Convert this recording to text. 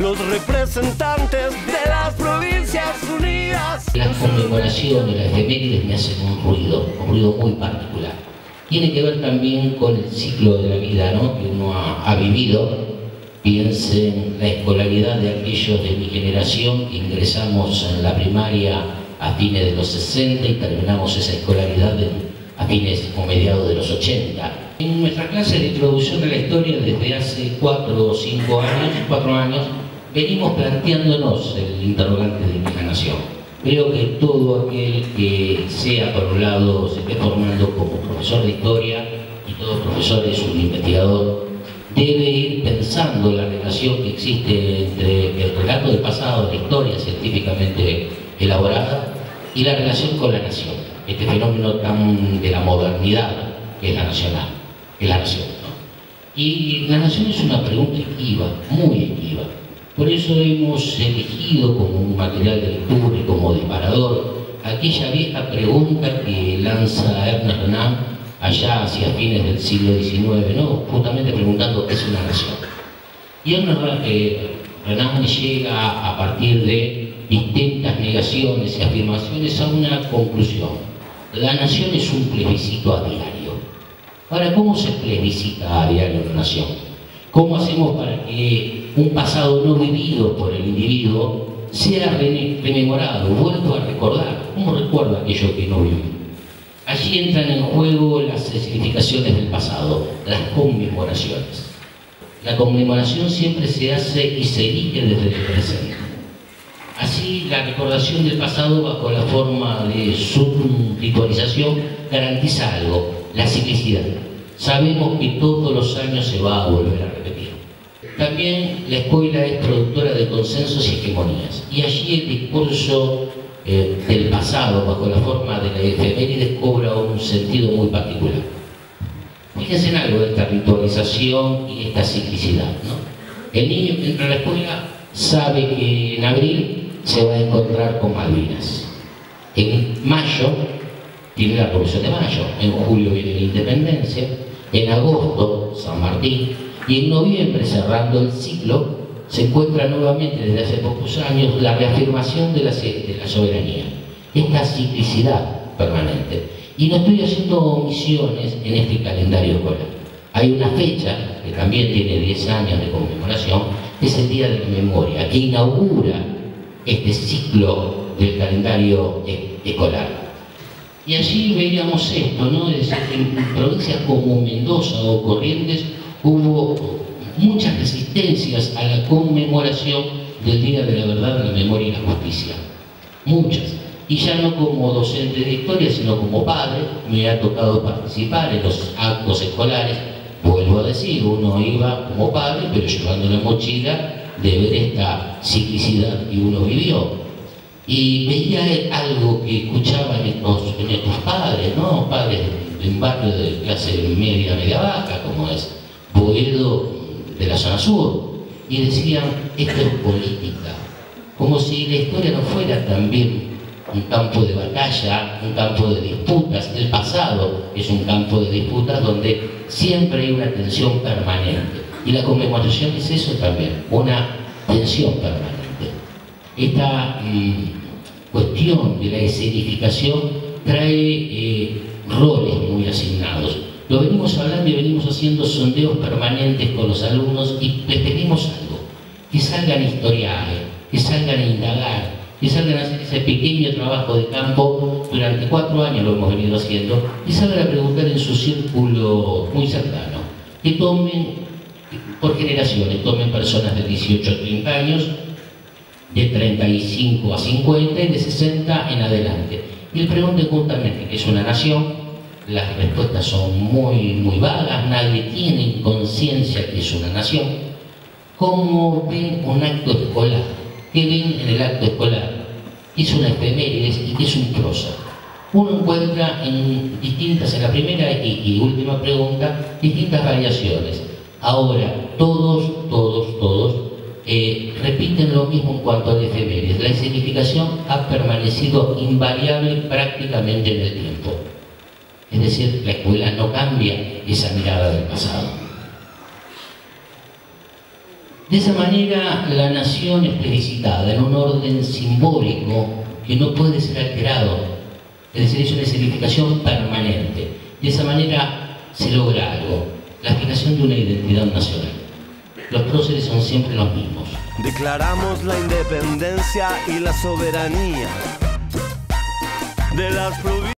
Los representantes de las Provincias Unidas. Las conmemoraciones, las efemérides me hacen un ruido muy particular. Tiene que ver también con el ciclo de la vida, ¿no?, que uno ha vivido. Piense en la escolaridad de aquellos de mi generación que ingresamos en la primaria a fines de los 60 y terminamos esa escolaridad a fines o mediados de los 80. En nuestra clase de introducción a la historia, desde hace 4 años, venimos planteándonos el interrogante de nuestra nación. Creo que todo aquel que sea, por un lado, se esté formando como profesor de historia, y todo profesor es un investigador, debe ir pensando la relación que existe entre el relato del pasado, la historia científicamente elaborada, y la relación con la nación. Este fenómeno tan de la modernidad que es la nación, ¿no? Y la nación es una pregunta esquiva, muy esquiva. Por eso hemos elegido como un material de lectura y como disparador aquella vieja pregunta que lanza Ernest Renan allá hacia fines del siglo XIX, ¿no?, justamente preguntando qué es una nación. Y Renan llega a partir de distintas negaciones y afirmaciones a una conclusión: la nación es un plebiscito a diario. Ahora, ¿cómo se plebiscita a diario una nación? ¿Cómo hacemos para que un pasado no vivido por el individuo sea rememorado, vuelto a recordar? ¿Cómo recuerda aquello que no vivió? Allí entran en juego las significaciones del pasado, las conmemoraciones. La conmemoración siempre se hace y se elige desde el presente. Así, la recordación del pasado bajo la forma de subtitulización garantiza algo: la ciclicidad. Sabemos que todos los años se va a volver a repetir. También la escuela es productora de consensos y hegemonías, y allí el discurso del pasado bajo la forma de la efemérides cobra un sentido muy particular. Fíjense en algo de esta ritualización y esta ciclicidad, ¿no? El niño que entra a la escuela sabe que en abril se va a encontrar con Malvinas. En mayo tiene la Revolución de Mayo, en julio viene la Independencia, en agosto San Martín, y en noviembre, cerrando el ciclo, se encuentra nuevamente desde hace pocos años la reafirmación de la soberanía, esta ciclicidad permanente. Y no estoy haciendo omisiones en este calendario escolar. Hay una fecha que también tiene 10 años de conmemoración, que es el Día de la Memoria, que inaugura este ciclo del calendario escolar. Y allí veíamos esto, ¿no? Es decir, en provincias como Mendoza o Corrientes hubo muchas resistencias a la conmemoración del Día de la Verdad, la Memoria y la Justicia. Muchas. Y ya no como docente de historia, sino como padre, me ha tocado participar en los actos escolares. Vuelvo a decir, uno iba como padre, pero llevando la mochila de ver esta ciclicidad que uno vivió. Y veía algo que escuchaban estos padres, ¿no? Padres de un barrio de clase media baja, como es Boedo, de la zona sur, y decían: esto es política, como si la historia no fuera también un campo de batalla, un campo de disputas. El pasado es un campo de disputas donde siempre hay una tensión permanente, y la conmemoración es eso también, una tensión permanente. Esta cuestión de la escenificación trae roles muy asignados. Lo venimos hablando y venimos haciendo sondeos permanentes con los alumnos, y les pedimos algo: que salgan a historiar, que salgan a indagar, que salgan a hacer ese pequeño trabajo de campo. Durante 4 años lo hemos venido haciendo, y salgan a preguntar en su círculo muy cercano, que tomen por generaciones, tomen personas de 18 a 30 años, de 35 a 50 y de 60 en adelante, y les pregunten justamente qué es una nación. Las respuestas son muy vagas, nadie tiene conciencia que es una nación. ¿Cómo ven un acto escolar? ¿Qué ven en el acto escolar? ¿Qué es una efemérides y qué es un prosa? Uno encuentra en la primera y última pregunta, distintas variaciones. Ahora, todos repiten lo mismo en cuanto a la efemérides. La escenificación ha permanecido invariable prácticamente en el tiempo. Es decir, la escuela no cambia esa mirada del pasado. De esa manera la nación es plebiscitada en un orden simbólico que no puede ser alterado, es decir, es una significación permanente. De esa manera se logra algo, la fijación de una identidad nacional. Los próceres son siempre los mismos. Declaramos la independencia y la soberanía de las provincias.